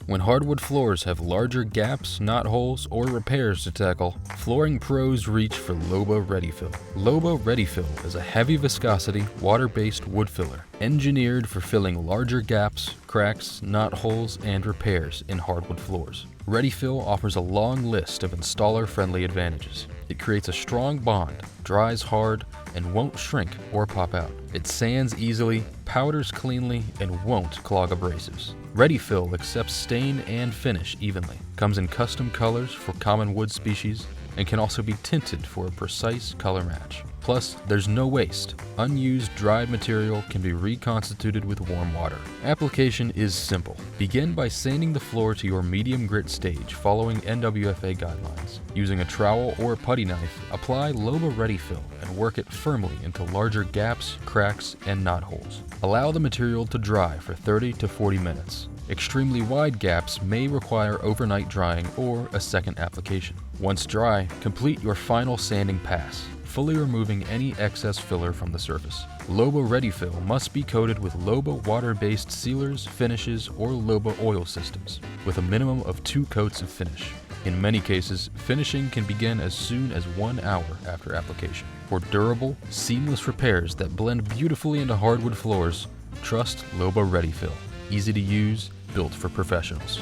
When hardwood floors have larger gaps, knot holes, or repairs to tackle, flooring pros reach for LOBA ReadyFill. LOBA ReadyFill is a heavy viscosity, water-based wood filler, engineered for filling larger gaps, cracks, knot holes, and repairs in hardwood floors. ReadyFill offers a long list of installer-friendly advantages. It creates a strong bond, dries hard, and won't shrink or pop out. It sands easily, powders cleanly, and won't clog abrasives. ReadyFill accepts stain and finish evenly, comes in custom colors for common wood species, and can also be tinted for a precise color match. Plus, there's no waste. Unused dried material can be reconstituted with warm water. Application is simple. Begin by sanding the floor to your medium grit stage following NWFA guidelines. Using a trowel or putty knife, apply LOBA ReadyFill and work it firmly into larger gaps, cracks, and knot holes. Allow the material to dry for 30 to 40 minutes. Extremely wide gaps may require overnight drying or a second application. Once dry, complete your final sanding pass, fully removing any excess filler from the surface. LOBA ReadyFill must be coated with LOBA water-based sealers, finishes, or LOBA oil systems, with a minimum of 2 coats of finish. In many cases, finishing can begin as soon as 1 hour after application. For durable, seamless repairs that blend beautifully into hardwood floors, trust LOBA ReadyFill. Easy to use, built for professionals.